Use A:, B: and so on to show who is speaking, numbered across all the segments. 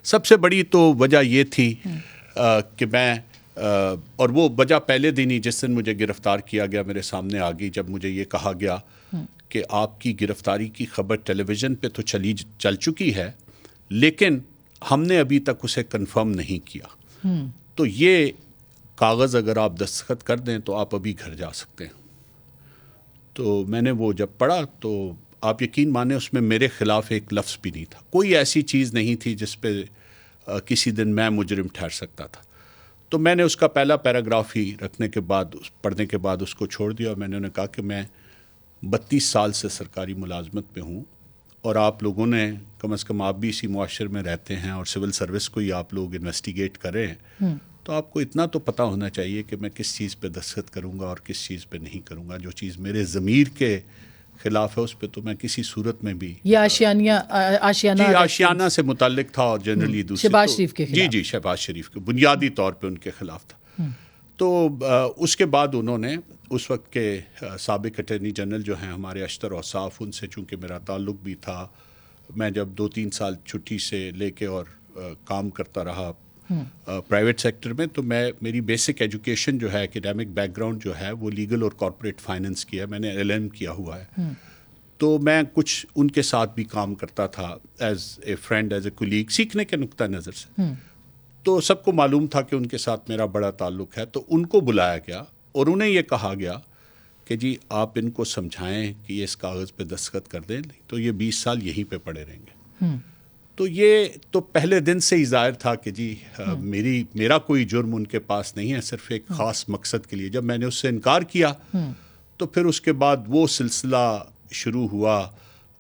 A: سب سے بڑی تو وجہ یہ تھی کہ میں اور وہ وجہ پہلے دن ہی جس دن مجھے گرفتار کیا گیا میرے سامنے آ گئی، جب مجھے یہ کہا گیا کہ آپ کی گرفتاری کی خبر ٹیلی ویژن پہ تو چل چکی ہے، لیکن ہم نے ابھی تک اسے کنفرم نہیں کیا، تو یہ کاغذ اگر آپ دستخط کر دیں تو آپ ابھی گھر جا سکتے ہیں۔ تو میں نے وہ جب پڑھا تو آپ یقین مانیں اس میں میرے خلاف ایک لفظ بھی نہیں تھا، کوئی ایسی چیز نہیں تھی جس پہ کسی دن میں مجرم ٹھہر سکتا تھا۔ تو میں نے اس کا پہلا پیراگراف ہی رکھنے کے بعد پڑھنے کے بعد اس کو چھوڑ دیا، اور میں نے انہیں کہا کہ میں 32 سال سے سرکاری ملازمت پہ ہوں، اور آپ لوگوں نے کم از کم آپ بھی اسی معاشرے میں رہتے ہیں اور سول سروس کو ہی آپ لوگ انویسٹیگیٹ کر رہے ہیں، تو آپ کو اتنا تو پتہ ہونا چاہیے کہ میں کس چیز پہ دستخط کروں گا اور کس چیز پہ نہیں کروں گا۔ جو چیز میرے ضمیر کے خلاف ہے اس پہ تو میں کسی صورت میں بھی
B: یہ آشیانہ
A: سے متعلق تھا، اور جنرلی دوسری
B: شہباز شریف کے خلاف،
A: جی شہباز شریف کے بنیادی طور پہ ان کے خلاف تھا۔ تو اس کے بعد انہوں نے اس وقت کے سابق اٹارنی جنرل جو ہیں ہمارے اشتر اوصاف، ان سے چونکہ میرا تعلق بھی تھا، میں جب 2-3 سال چھٹی سے لے کے اور کام کرتا رہا پرائیویٹ سیکٹر میں، تو میری بیسک ایجوکیشن جو ہے اکیڈیمک بیک گراؤنڈ جو ہے وہ لیگل اور کارپوریٹ فائننس کی ہے، میں نے LLM کیا ہوا ہے، تو میں کچھ ان کے ساتھ بھی کام کرتا تھا as a friend, as a colleague, سیکھنے کے نقطہ نظر سے، تو سب کو معلوم تھا کہ ان کے ساتھ میرا بڑا تعلق ہے، تو ان کو بلایا گیا اور انہیں یہ کہا گیا کہ جی آپ ان کو سمجھائیں کہ یہ اس کاغذ پہ دستخط کر دیں، تو یہ 20 سال یہیں پہ پڑے رہیں گے۔ تو یہ تو پہلے دن سے ہی ظاہر تھا کہ جی میرا کوئی جرم ان کے پاس نہیں ہے، صرف ایک خاص مقصد کے لیے۔ جب میں نے اس سے انکار کیا تو پھر اس کے بعد وہ سلسلہ شروع ہوا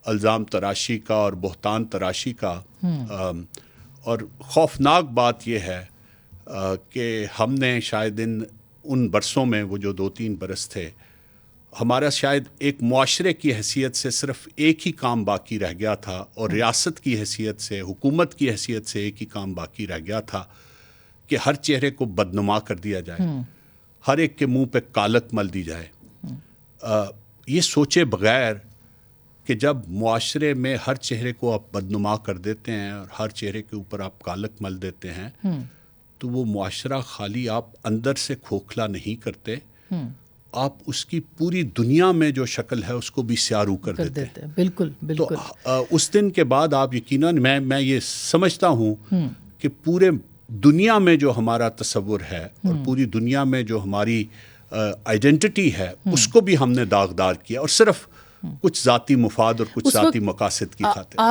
A: الزام تراشی کا اور بہتان تراشی کا، اور خوفناک بات یہ ہے کہ ہم نے شاید ان برسوں میں، وہ جو 2-3 برس تھے، ہمارا شاید ایک معاشرے کی حیثیت سے صرف ایک ہی کام باقی رہ گیا تھا، اور ریاست کی حیثیت سے، حکومت کی حیثیت سے ایک ہی کام باقی رہ گیا تھا کہ ہر چہرے کو بدنما کر دیا جائے، ہر ایک کے منہ پہ کالک مل دی جائے۔ یہ سوچے بغیر کہ جب معاشرے میں ہر چہرے کو آپ بدنما کر دیتے ہیں اور ہر چہرے کے اوپر آپ کالک مل دیتے ہیں، تو وہ معاشرہ خالی آپ اندر سے کھوکھلا نہیں کرتے، آپ اس کی پوری دنیا میں جو شکل ہے اس کو بھی سیاہ کر دیتے ہیں۔
B: بالکل بالکل۔
A: تو اس دن کے بعد آپ یقیناً میں یہ سمجھتا ہوں کہ پورے دنیا میں جو ہمارا تصور ہے اور پوری دنیا میں جو ہماری آئیڈینٹی ہے اس کو بھی ہم نے داغدار کیا، اور صرف کچھ ذاتی مفاد اور کچھ ذاتی مقاصد کی خاطر۔
B: آپ